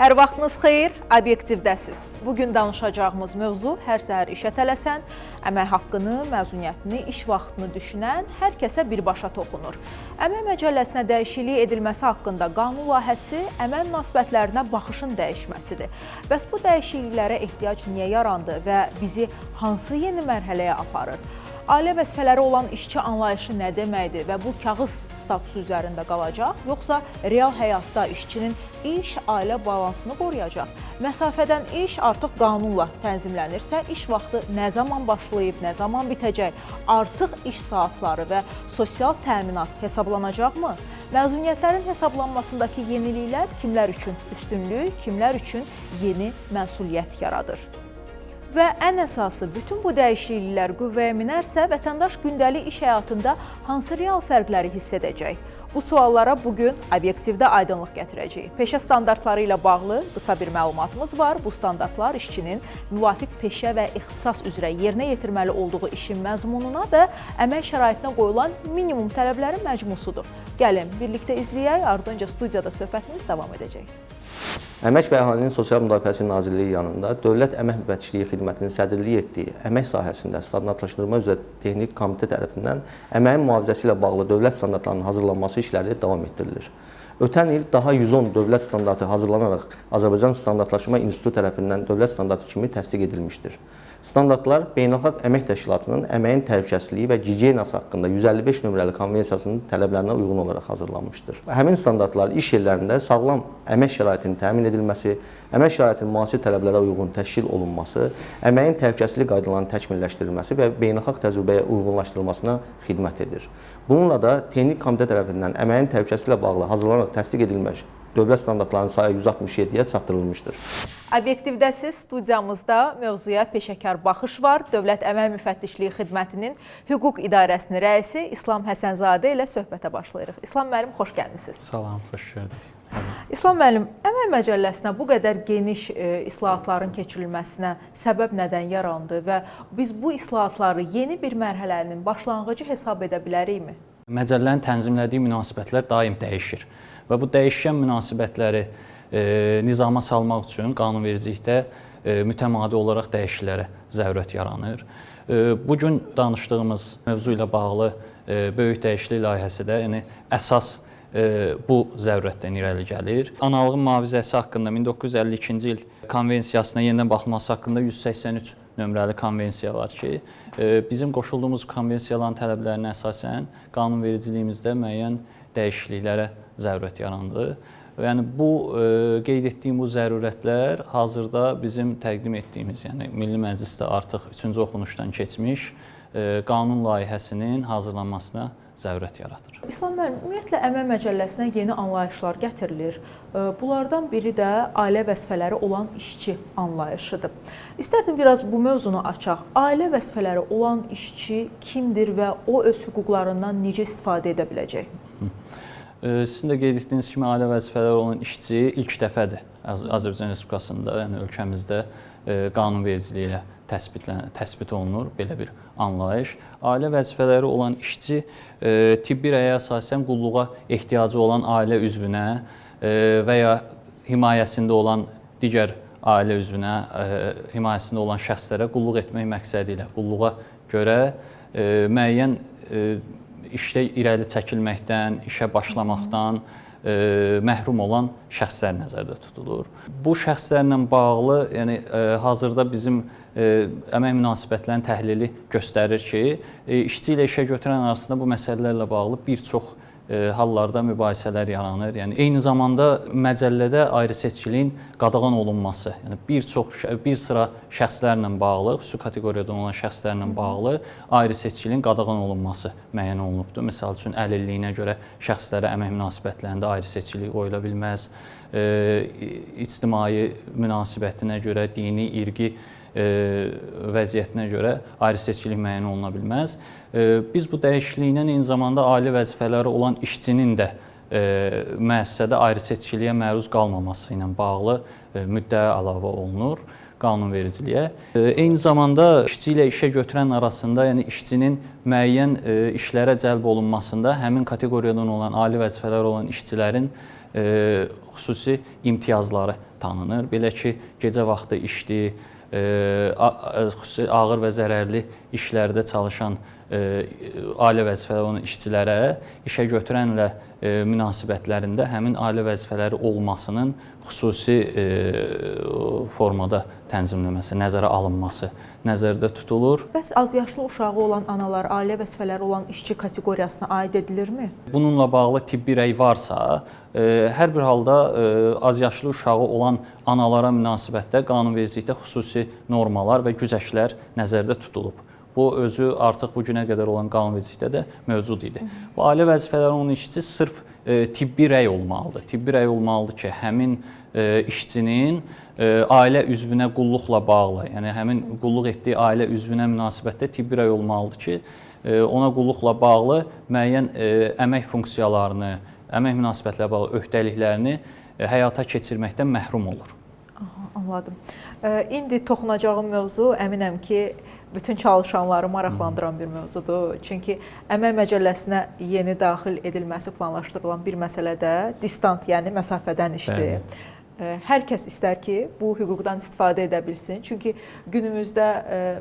Hər vaxtınız xeyir, obyektivdəsiz. Bugün danışacağımız mövzu hər səhər işə tələsən, əmək haqqını, məzuniyyətini, iş vaxtını düşünən hər kəsə birbaşa toxunur. Əmək məcəlləsinə dəyişiklik edilməsi haqqında qanun layihəsi əmək münasibətlərinə baxışın dəyişməsidir. Bəs bu dəyişikliklərə ehtiyac niyə yarandı və bizi hansı yeni mərhələyə aparır? Ailə vəzifələri olan işçi anlayışı nə deməkdir və bu kağız statusu üzərində qalacaq, yoxsa real həyatda işçinin iş-ailə balansını qoruyacaq? Məsafədən iş artıq qanunla tənzimlənirsə, iş vaxtı nə zaman başlayıb, nə zaman bitəcək, artıq iş saatları və sosial təminat hesablanacaqmı? Məzuniyyətlərin hesablanmasındakı yeniliklər kimlər üçün üstünlük, kimlər üçün yeni məsuliyyət yaradır? Və ən əsası, bütün bu dəyişikliklər qüvvəyə minərsə, vətəndaş gündəlik iş həyatında hansı real fərqləri hiss edəcək? Bu suallara bugün obyektivdə aydınlıq gətirəcəyik. Peşə standartları ilə bağlı qısa bir məlumatımız var. Bu standartlar işçinin müvafiq peşə və ixtisas üzrə yerinə yetirməli olduğu işin məzmununa və əmək şəraitinə qoyulan minimum tələblərin məcmusudur. Gəlin, birlikdə izləyək, ardınca studiyada söhbətimiz davam edəcək. Əmək və Əhalinin Sosial Müdafiəsi Nazirliyi yanında Dövlət Əmək Müfəttişliyi Xidmətinin sədrliyi etdiyi əmək sahəsində standartlaşdırma üzrə texniki komitə tərəfindən əməyin mühafizəsi ilə bağlı dövlət standartlarının hazırlanması işləri davam etdirilir. Ötən il daha 110 dövlət standartı hazırlanaraq Azərbaycan Standartlaşma İnstitutu tərəfindən dövlət standartı kimi təsdiq edilmişdir. Standartlar Beynəlxalq Əmək Təşkilatının əməyin təhlükəsizliyi və gigiyenası haqqında 155 nömrəli konvensiyasının tələblərinə uyğun olaraq hazırlanmışdır. Həmin standartlar iş yerlərində sağlam əmək şəraitinin təmin edilməsi, əmək şəraitinin müasir tələblərə uyğun təşkil olunması, əməyin təhlükəsizlik qaydalarının təkmilləşdirilməsi və beynəlxalq təcrübəyə uyğunlaşdırılmasına xidmət edir. Bununla da Texniki Komitə tərəfindən əməyin təhlükəsizliyi ilə bağlı hazırlanaraq təsdiq edilmiş dövlət standartlarının sayı 167-yə çatdırılmışdır. Obyektivdəsiz studiyamızda mövzuya peşəkar baxış var. Dövlət Əmək Müfəttişliyi Xidmətinin Hüquq İdarəsinin rəisi İslam Həsənzadə ilə söhbətə başlayırıq. İslam müəllim, xoş gəlmisiniz. Salam, xoş gördük. İslam müəllim, əmək məcəlləsinə bu qədər geniş islahatların keçirilməsinə səbəb nədən yarandı və biz bu islahatları yeni bir mərhələnin başlanğıcı hesab edə bilərikmi? Məcəllənin tənzimlədiyi münasibətlər daim dəyişir və bu dəyişən münasibətləri nizama salmaq üçün qanunvericilikdə mütəmadi olaraq dəyişikliklərə zərurət yaranır. Bugün danışdığımız mövzu ilə bağlı böyük dəyişiklik layihəsi də əsas bu zərurətdən irəli gəlir. Analığın mühafizəsi haqqında 1952-ci il konvensiyasına yenidən baxılması haqqında 183 nömrəli konvensiya var ki, bizim qoşulduğumuz konvensiyaların tələblərinə əsasən qanunvericiliyimizdə müəyyən dəyişikliklərə zərurət yarandı. Yəni bu qeyd etdiyim bu zərurətlər hazırda bizim təqdim etdiyimiz, yəni Milli Məclisdə artıq 3-cü oxunuşdan keçmiş qanun layihəsinin hazırlanmasına zərurət yaradır. İslam müəllim, ümumiyyətlə əmək məcəlləsinə yeni anlayışlar gətirilir. Bunlardan biri də ailə vəzifələri olan işçi anlayışıdır. İstərdim biraz bu mövzunu açaq. Ailə vəzifələri olan işçi kimdir və o öz hüquqlarından necə istifadə edə biləcək? Sizin də qeyd etdiyiniz kimi ailə vəzifələri olan işçi ilk dəfədir Azərbaycan Respublikasında, yəni ölkəmizdə qanunvericiliyi ilə təsbit olunur belə bir anlayış. Ailə vəzifələri olan işçi tibbi rəyə əsasən qulluğa ehtiyacı olan ailə üzvünə və ya himayəsində olan digər ailə üzvünə, himayəsində olan şəxslərə qulluq etmək məqsədi ilə qulluğa görə müəyyən işdə irəli çəkilməkdən, işə başlamaqdan məhrum olan şəxslər nəzərdə tutulur. Bu şəxslərlə bağlı, yəni hazırda bizim əmək münasibətlərinin təhlili göstərir ki, işçi ilə işə götürən arasında bu məsələlərlə bağlı bir çox hallarda mübahisələr yaranır. Yəni eyni zamanda məcəllədə ayrı-seçkiliyin qadağan olunması, yəni bir sıra şəxslərlə bağlı, xüsusi kateqoriyadan olan şəxslərlə bağlı ayrı-seçkiliyin qadağan olunması müəyyən olunubdur. Məsəl üçün əlilliyinə görə şəxslərə əmək münasibətlərində ayrı-seçkilik qoyula bilməz, ictimai münasibətinə görə, dini, irqi vəziyyətinə görə ayrı-seçkilik müəyyən oluna bilməz. Biz bu dəyişikliklə eyni zamanda ailə vəzifələri olan işçinin də müəssisədə ayrı-seçkiliyə məruz qalmaması ilə bağlı müddəa əlavə olunur. qanunvericiliyə. Eyni zamanda işçi ilə işə götürən arasında, yəni işçinin müəyyən işlərə cəlb olunmasında həmin kateqoriyadan olan, ali vəzifələr olan işçilərin xüsusi imtiyazları tanınır. Belə ki, gecə vaxtı işdi, xüsusi ağır və zərərli işlərdə çalışan ali vəzifələr olan işçilərə işə götürənlə münasibətlərində həmin ali vəzifələri olmasının xüsusi formada tənzimləməsi, nəzərə alınması nəzərdə tutulur. Bəs azyaşlı uşağı olan analar ailə vəzifələri olan işçi kateqoriyasına aid edilirmi? Bununla bağlı tibbi rəy varsa, hər bir halda azyaşlı uşağı olan analara münasibətdə qanunvericilikdə xüsusi normalar və güzəştlər nəzərdə tutulub. Bu özü artıq bu günə qədər olan qanunvericilikdə də mövcud idi. Bu ailə vəzifələri olan işçi sırf tibbi rəy olmalıdır. Tibbi rəy olmalıdır ki, həmin işçinin ailə üzvünə qulluqla bağlı, yəni həmin qulluq etdiyi ailə üzvünə münasibətdə tibbi rəy olmalıdır ki, ona qulluqla bağlı müəyyən əmək funksiyalarını, əmək münasibətlə bağlı öhdəliklərini həyata keçirməkdən məhrum olur. Aha, anladım. İndi toxunacağım mövzu əminəm ki, bütün çalışanları maraqlandıran bir mövzudur. Çünki Əmək Məcəlləsinə yeni daxil edilməsi planlaşdırılan bir məsələ də distant, yəni məsafədən işdir. Hər kəs istər ki, bu hüquqdan istifadə edə bilsin. Çünki günümüzdə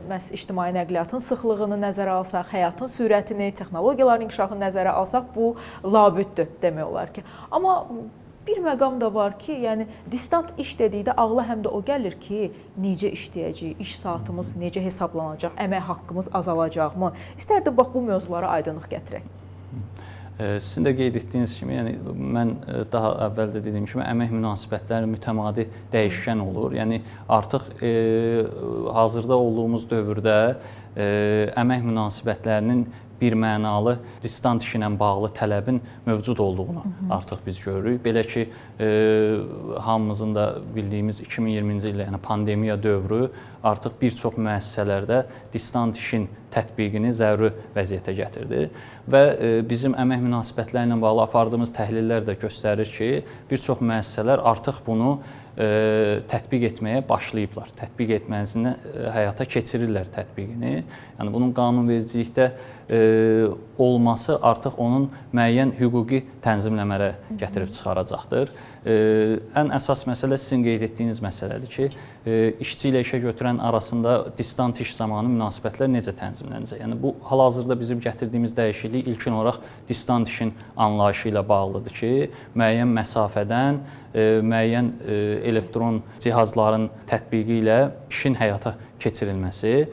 məhz ictimai nəqliyyatın sıxlığını nəzərə alsaq, həyatın sürətini, texnologiyaların inkişafını nəzərə alsaq, bu labüddür demək olar ki. Amma bir məqam da var ki, yəni distant iş dedikdə ağla həm də o gəlir ki, necə işləyəcəyik, iş saatımız necə hesablanacaq, əmək haqqımız azalacaqmı? İstərdim bax bu mövzulara aydınlıq gətirək. Sizin də qeyd etdiyiniz kimi, yəni mən daha əvvəl də dediyim kimi əmək münasibətləri mütəmadi dəyişkən olur. Yəni artıq hazırda olduğumuz dövrdə əmək münasibətlərinin bir mənalı distant işi ilə bağlı tələbin mövcud olduğunu artıq biz görürük. Belə ki, hamımızın da bildiyimiz 2020-ci ildə, yəni pandemiya dövrü artıq bir çox müəssisələrdə distant işin tətbiqini zəruri vəziyyətə gətirdi və bizim əmək münasibətləri ilə bağlı apardığımız təhlillər də göstərir ki, bir çox müəssisələr artıq bunu tətbiq etməyə başlayıblar. Tətbiq etməsini həyata keçirirlər tətbiqini. Yəni bunun qanunvericilikdə olması artıq onun müəyyən hüquqi tənzimləmələrə gətirib çıxaracaqdır. Ən əsas məsələ sizin qeyd etdiyiniz məsələdir ki, işçi ilə işə götürən arasında distant iş zamanı münasibətlər necə tənzimlənəcək? Yəni bu hal-hazırda bizim gətirdiyimiz dəyişiklik ilkin olaraq distant işin anlayışı ilə bağlıdır ki, müəyyən məsafədən müəyyən elektron cihazların tətbiqi ilə işin həyata keçirilməsi.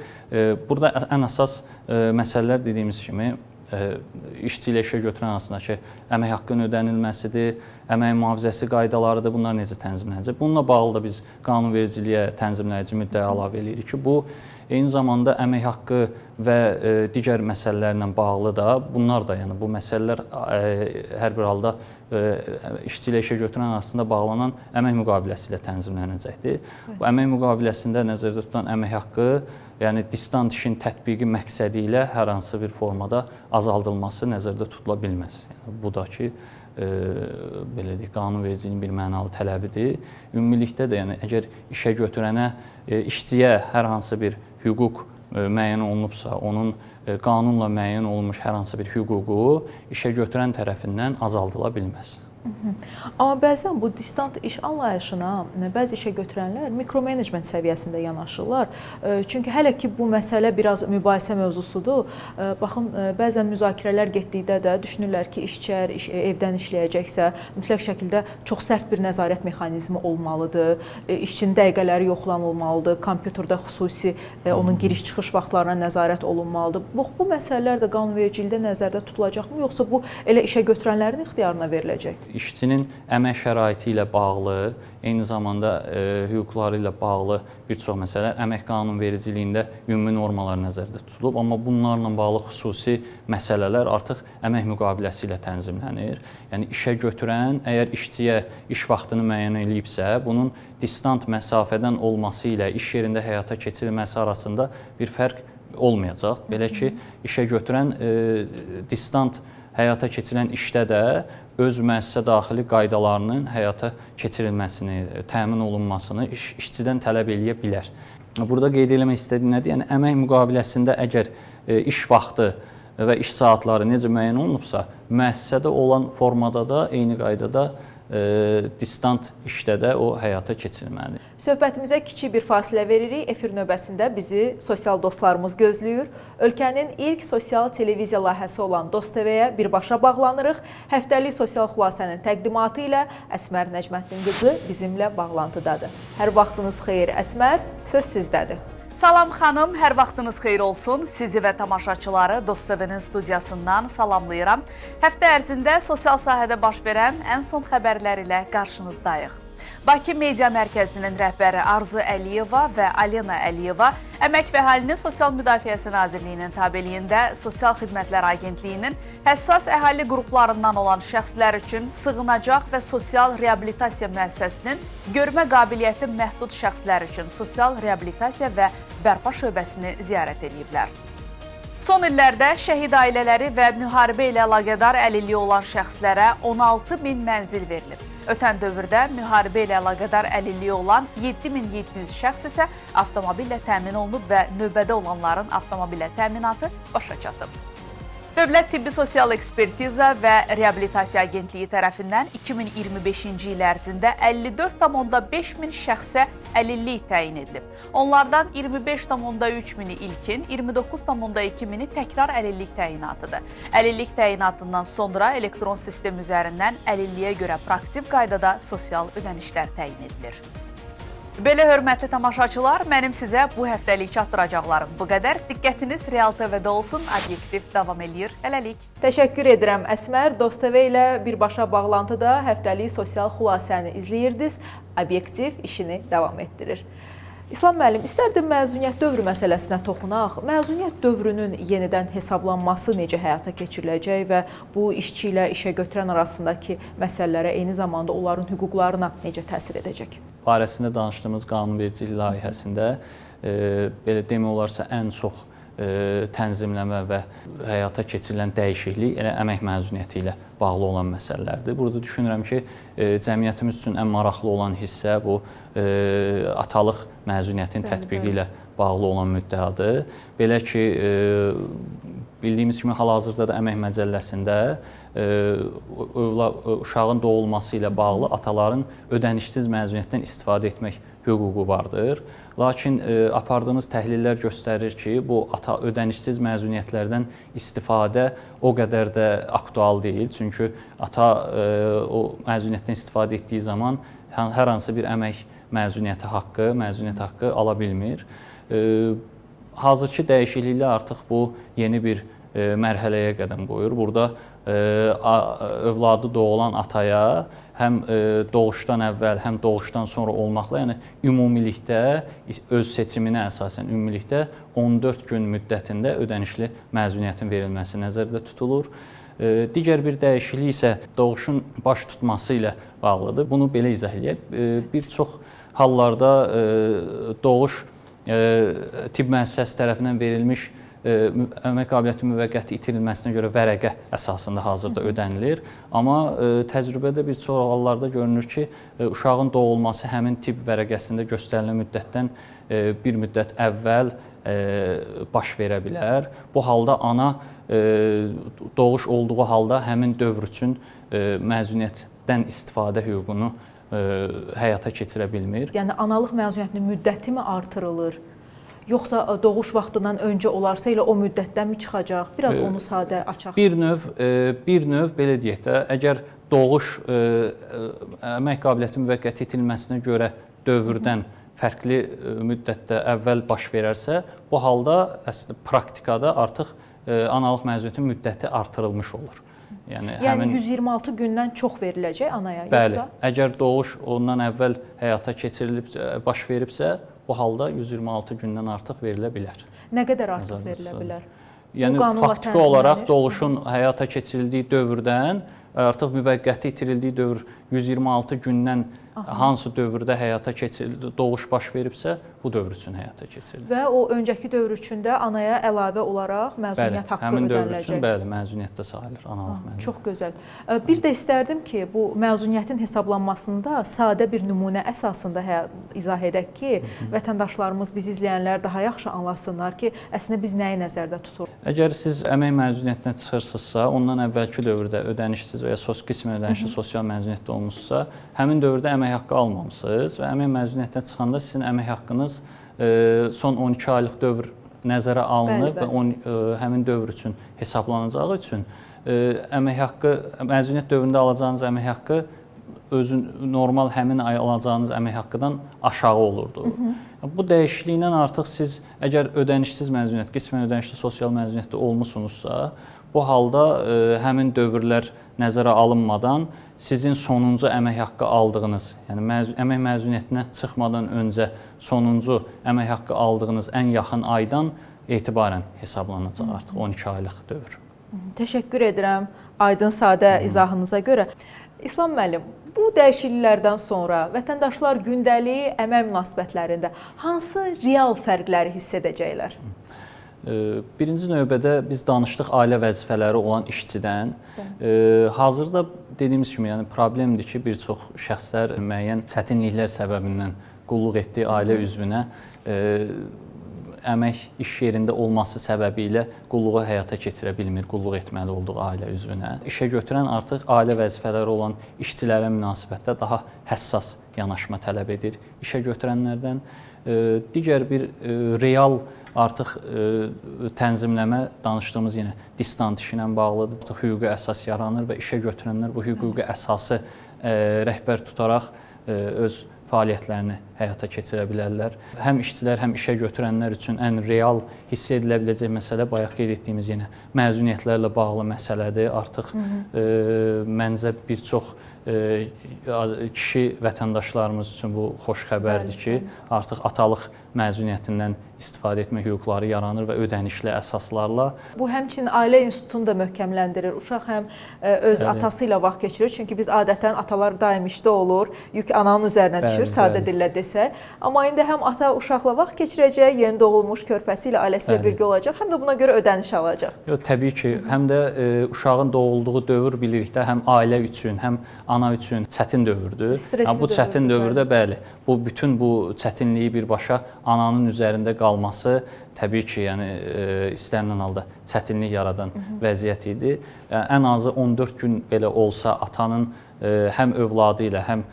Burada ən əsas məsələlər dediyimiz kimi işçi ilə işə götürən arasındakı əmək haqqının ödənilməsidir, əmək mühafizəsi qaydalarıdır, bunlar necə tənzimlənəcək? Bununla bağlı da biz qanunvericiliyə tənzimləyici müddəa əlavə edirik ki, bu eyni zamanda əmək haqqı və digər məsələlərlə bağlı da, bunlar da, yəni bu məsələlər hər bir halda işçi ilə işə götürən arasında bağlanan əmək müqaviləsi ilə tənzimlənəcəkdir. Bu əmək müqaviləsində nəzərdə tutulan əmək haqqı, yəni distant işin tətbiqi məqsədi ilə hər hansı bir formada azaldılması nəzərdə tutula bilməz. Yəni, bu da ki, belə deyək, qanunvericiliyin bir mənalı tələbidir. Ümumilikdə də, yəni əgər işə götürənə, işçiyə hər hansı bir hüquq müəyyən olunubsa, onun qanunla müəyyən olunmuş hər hansı bir hüququ işə götürən tərəfindən azaldıla bilməz. Amma bəzən bu distant iş anlayışına bəzi işə götürənlər mikromenecment səviyyəsində yanaşırlar. Çünki hələ ki bu məsələ biraz mübahisə mövzusudur. Baxın, bəzən müzakirələr getdikdə də düşünürlər ki, işçi evdən işləyəcəksə, mütləq şəkildə çox sərt bir nəzarət mexanizmi olmalıdır. İşçinin dəqiqələri yoxlanılmalıdır, kompüterdə xüsusi onun giriş-çıxış vaxtlarına nəzarət olunmalıdır. Bu məsələlər də qanunvericilikdə nəzərdə tutulacaqmı, yoxsa bu elə işə götürənlərin ixtiyarına veriləcək? İşçinin əmək şəraiti ilə bağlı, eyni zamanda hüquqları ilə bağlı bir çox məsələlər əmək qanunvericiliyində ümumi normalar nəzərdə tutulub, amma bunlarla bağlı xüsusi məsələlər artıq əmək müqaviləsi ilə tənzimlənir. Yəni işə götürən əgər işçiyə iş vaxtını müəyyən edibsə, bunun distant məsafədən olması ilə iş yerində həyata keçirilməsi arasında bir fərq olmayacaq. Belə ki, işə götürən distant həyata keçirilən işdə də öz müəssisə daxili qaydalarının həyata keçirilməsini, təmin olunmasını işçidən tələb eləyə bilər. Burada qeyd etmək istədiyim nədir? Yəni əmək müqaviləsində əgər iş vaxtı və iş saatları necə müəyyən olunubsa, müəssisədə olan formada da eyni qaydada distant işdə də o həyata keçirilməlidir. Söhbətimizə kiçik bir fasilə veririk. Efir növbəsində bizi sosial dostlarımız gözləyir. Ölkənin ilk sosial televiziya layihəsi olan Dost TV-yə birbaşa bağlanırıq. Həftəlik sosial xülasənin təqdimatı ilə Əsmər Nəcməddin qızı bizimlə bağlantıdadır. Hər vaxtınız xeyir Əsmər, söz sizdədir. Salam xanım, hər vaxtınız xeyir olsun. Sizi və tamaşaçıları Dost TV-nin studiyasından salamlayıram. Həftə ərzində sosial sahədə baş verən ən son xəbərlər ilə qarşınızdayıq. Bakı Media Mərkəzinin rəhbəri Arzu Əliyeva və Alena Əliyeva Əmək və Əhalinin Sosial Müdafiəsi Nazirliyinin tabeliyində Sosial Xidmətlər Agentliyinin həssas əhali qruplarından olan şəxslər üçün sığınacaq və sosial reabilitasiya müəssisəsinin görmə qabiliyyəti məhdud şəxslər üçün sosial reabilitasiya və bərpa şöbəsini ziyarət ediblər. Son illərdə şəhid ailələri və müharibə ilə əlaqədar əlilliyi olan şəxslərə 16 min mənzil verilib. Ötən dövrdə müharibə ilə əlaqədar əlilliyi olan 7700 şəxs isə avtomobillə təmin olunub və növbədə olanların avtomobillə təminatı başa çatıb. Dövlət Tibbi Sosial Ekspertiza və Reabilitasiya Agentliyi tərəfindən 2025-ci il ərzində 54,5 min şəxsə əlillik təyin edilib. Onlardan 25,3 mini ilkin, 29,2 mini təkrar əlillik təyinatıdır. Əlillik təyinatından sonra elektron sistem üzərindən əlilliyə görə praktik qaydada sosial ödənişlər təyin edilir. Belə hörmətli tamaşaçılar, mənim sizə bu həftəlik çatdıracaqlarım bu qədər. Diqqətiniz Real TV-də olsun, obyektiv davam eləyir. Hələlik. Təşəkkür edirəm Əsmər. Dost TV ilə birbaşa bağlantıda həftəlik sosial xülasəni izləyirdiniz. Obyektiv işini davam etdirir. İslam müəllim, istərdim məzuniyyət dövrü məsələsinə toxunaq. Məzuniyyət dövrünün yenidən hesablanması necə həyata keçiriləcək və bu işçi ilə işə götürən arasındakı məsələlərə, eyni zamanda onların hüquqlarına necə təsir edəcək? Barəsində danışdığımız qanunvericilik layihəsində belə demək olarsa ən çox tənzimləmə və həyata keçirilən dəyişiklik elə əmək məzuniyyəti ilə bağlı olan məsələlərdir. Burada düşünürəm ki, cəmiyyətimiz üçün ən maraqlı olan hissə bu atalıq məzuniyyətin tətbiqi ilə bağlı olan müddəadır. Belə ki, bildiyimiz kimi hal-hazırda da Əmək Məcəlləsində uşağın doğulması ilə bağlı ataların ödənişsiz məzuniyyətdən istifadə etmək hüququ vardır. Lakin apardığımız təhlillər göstərir ki, bu ödənişsiz məzuniyyətlərdən istifadə o qədər də aktual deyil. Çünki ata o məzuniyyətdən istifadə etdiyi zaman hər hansı bir əmək məzuniyyət haqqı ala bilmir. Hazırki dəyişikliklə artıq bu yeni bir mərhələyə qədəm qoyur. Burada övladı doğulan ataya həm doğuşdan əvvəl, həm doğuşdan sonra olmaqla, yəni ümumilikdə öz seçiminə əsasən ümumilikdə 14 gün müddətində ödənişli məzuniyyətin verilməsi nəzərdə tutulur. Digər bir dəyişiklik isə doğuşun baş tutması ilə bağlıdır. Bunu belə izah edək. Bir çox hallarda doğuş tibb müəssisəsi tərəfindən verilmiş əmək qabiliyyəti müvəqqəti itirilməsinə görə vərəqə əsasında hazırda ödənilir. Amma təcrübədə bir çox hallarda görünür ki, uşağın doğulması həmin tibb vərəqəsində göstərilən müddətdən bir müddət əvvəl baş verə bilər. Bu halda ana doğuş olduğu halda həmin dövr üçün məzuniyyətdən istifadə hüququnu həyata keçirə bilmir. Yəni analıq məzuniyyətinin müddəti mi artırılır? Yoxsa doğuş vaxtından öncə olarsa elə o müddətdənmi çıxacaq? Biraz onu sadə açaq. Bir növ belə deyək də, əgər doğuş əmək qabiliyyəti müvəqqəti itirilməsinə görə dövrdən fərqli müddətdə əvvəl baş verərsə, bu halda əslində praktikada artıq analıq məzuniyyətinin müddəti artırılmış olur. Yəni 126 gündən çox veriləcək anaya yoxsa? Bəli, əgər doğuş ondan əvvəl həyata keçirilib, baş veribsə, bu halda 126 gündən artıq verilə bilər. Nə qədər artıq verilə bilər? Yəni faktiki olaraq doğuşun həyata keçirildiyi dövrdən artıq müvəqqəti itirildiyi dövr 126 gündən hansı dövrdə həyata keçirildi, doğuş baş veribsə, bu dövr üçün həyata keçirilir. Və o öncəki dövr üçün də anaya əlavə olaraq məzuniyyət haqqı həmin dövr ödəniləcək. üçün bəli, məzuniyyətdə sayılır analıq məzuniyyət. Çox gözəl. Bir də istərdim ki, bu məzuniyyətin hesablanmasında sadə bir nümunə əsasında izah edək ki, vətəndaşlarımız, bizi izləyənlər daha yaxşı anlasınlar ki, əslində biz nəyi nəzərdə tuturuq? Əgər siz əmək məzuniyyətinə çıxırsınızsa, ondan əvvəlki dövrdə ödənişsiz və ya qismi ödənişli sosial məzuniyyətdə olmusunuzsa, həmin dövrdə əmək haqqı almamısınız və əmək məzuniyyətinə çıxanda sizin əmək haqqınız son 12 aylıq dövr nəzərə alınıb və həmin dövr üçün hesablanacağı üçün əmək haqqı, məzuniyyət dövründə alacağınız əmək haqqı normal həmin ay alacağınız əmək haqqıdan aşağı olurdu. Bu dəyişikliklə artıq siz əgər ödənişsiz məzuniyyət, qismən ödənişli sosial məzuniyyətdə olmusunuzsa, bu halda həmin dövrlər nəzərə alınmadan sizin sonuncu əmək haqqı aldığınız, yəni əmək məzuniyyətinə çıxmadan öncə sonuncu əmək haqqı aldığınız ən yaxın aydan etibarən hesablanacaq artıq 12 aylıq dövr. Təşəkkür edirəm aydın sadə izahınıza görə. İslam müəllim, bu dəyişikliklərdən sonra vətəndaşlar gündəlik əmək münasibətlərində hansı real fərqləri hiss edəcəklər? Birinci növbədə biz danışdıq ailə vəzifələri olan işçidən. Hazırda dediyimiz kimi, yəni problemdir ki, bir çox şəxslər müəyyən çətinliklər səbəbindən qulluq etdiyi ailə üzvünə əmək iş yerində olması səbəbilə qulluğu həyata keçirə bilmir, qulluq etməli olduğu ailə üzvünə. İşə götürən artıq ailə vəzifələri olan işçilərə münasibətdə daha həssas yanaşma tələb edir işə götürənlərdən. Digər bir real artıq tənzimləmə danışdığımız yenə distant işi ilə bağlıdır. Hüquqi əsas yaranır və işə götürənlər bu hüquqi əsası rəhbər tutaraq öz fəaliyyətlərini həyata keçirə bilərlər. Həm işçilər, həm işə götürənlər üçün ən real hiss edilə biləcək məsələ bayaq qeyd etdiyimiz yenə məzuniyyətlərlə bağlı məsələdir. Artıq məncə bir çox kişi vətəndaşlarımız üçün bu xoş xəbərdir ki, artıq atalıq məzuniyyətindən istifadə etmə hüquqları yaranır və ödənişli əsaslarla. Bu həmçinin ailə institutunu da möhkəmləndirir. Uşaq həm öz atası ilə vaxt keçirir. Çünki biz adətən atalar daim işdə olur, yük ananın üzərinə düşür, sadə dillə desək. Amma indi həm ata uşaqla vaxt keçirəcək, yeni doğulmuş körpəsi ilə, ailəsi ilə birgə olacaq, həm də buna görə ödəniş alacaq. Təbii ki, həm də uşağın doğulduğu dövr bilirik də, həm ailə üçün, həm ana üçün çətin dövrdür. Bu çətin dövrdə bəli, bu bütün bu çətinliyi birbaşa ananın üzərində qalması təbii ki, yəni istənilən halda çətinlik yaradan vəziyyət idi. Ən azı 14 gün belə olsa atanın həm övladı ilə, həm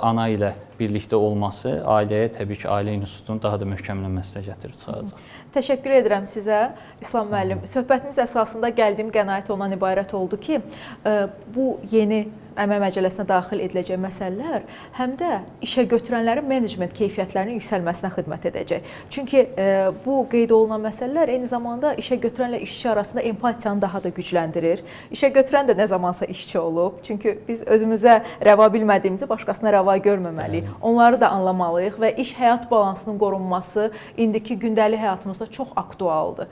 ana ilə birlikdə olması ailəyə təbii ki, ailə institutunun daha da möhkəmlənməsinə gətirib çıxaracaq. Təşəkkür edirəm sizə, İslam müəllim. Söhbətimiz əsasında gəldiyim qənaət ondan ibarət oldu ki, bu yeni əmək məcəlləsinə daxil ediləcək məsələlər həm də işə götürənlərin menecment keyfiyyətlərinin yüksəlməsinə xidmət edəcək. Çünki bu qeyd olunan məsələlər eyni zamanda işə götürənlə işçi arasında empatiyanı daha da gücləndirir. İşə götürən də nə zamansa işçi olub. Çünki biz özümüzə rəva bilmədiyimizi başqasına rəva görməməliyik. Onları da anlamalıyıq və iş-həyat balansının qorunması indiki gündəlik həyatımızda çox aktualdır.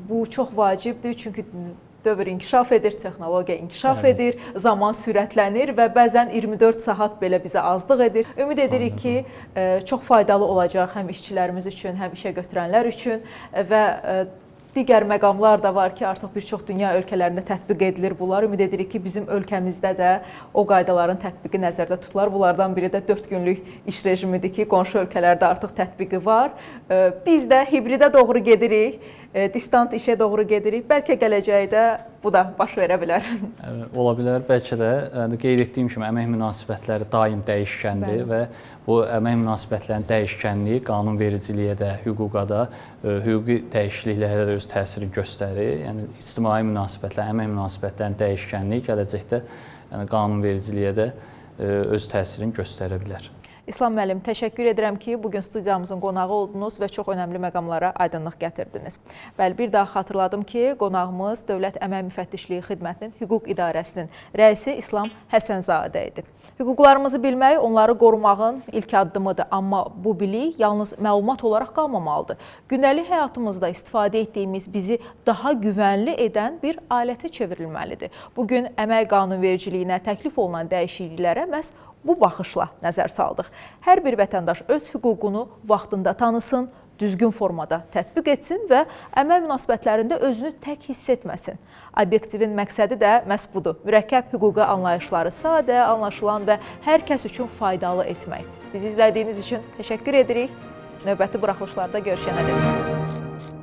Bu çox vacibdir, çünki dövr inkişaf edir, texnologiya inkişaf edir, zaman sürətlənir və bəzən 24 saat belə bizə azlıq edir. Ümid edirik ki, çox faydalı olacaq həm işçilərimiz üçün, həm işə götürənlər üçün və digər məqamlar da var ki, artıq bir çox dünya ölkələrində tətbiq edilir bunlar. Ümid edirik ki, bizim ölkəmizdə də o qaydaların tətbiqi nəzərdə tutular. Bunlardan biri də 4 günlük iş rejimidir ki, qonşu ölkələrdə artıq tətbiqi var. Biz də hibridə doğru gedirik, distant işə doğru gedirik. Bəlkə gələcəkdə bu da baş verə bilər. Ola bilər, bəlkə də qeyd etdiyim kimi əmək münasibətləri daim dəyişkəndir və bu əmək münasibətlərinin dəyişkənliyi qanunvericiliyə də, hüquqa da, hüquqi dəyişikliklərə də öz təsirini göstərir. Yəni ictimai münasibətlər, əmək münasibətlərinin dəyişkənliyi gələcəkdə qanunvericiliyə də öz təsirini göstərə bilər. İslam müəllim, təşəkkür edirəm ki, bugün studiyamızın qonağı oldunuz və çox önəmli məqamlara aydınlıq gətirdiniz. Bəli, bir daha xatırladım ki, qonağımız Dövlət Əmək Müfəttişliyi Xidmətinin Hüquq İdarəsinin rəisi İslam Həsənzadə idi. Hüquqlarımızı bilmək, onları qorumağın ilk addımıdır, amma bu bilik yalnız məlumat olaraq qalmamalıdır. Gündəlik həyatımızda istifadə etdiyimiz bizi daha güvənli edən bir alətə çevrilməlidir. Bugün əmək qanunvericiliyinə təklif olunan dəyişikliklərə məhz bu baxışla nəzər saldıq. Hər bir vətəndaş öz hüququnu vaxtında tanısın, düzgün formada tətbiq etsin və əmək münasibətlərində özünü tək hiss etməsin. Obyektivin məqsədi də məhz budur. Mürəkkəb hüquqi anlayışları sadə, anlaşılan və hər kəs üçün faydalı etmək. Bizi izlədiyiniz üçün təşəkkür edirik. Növbəti buraxılışlarda görüşənədək.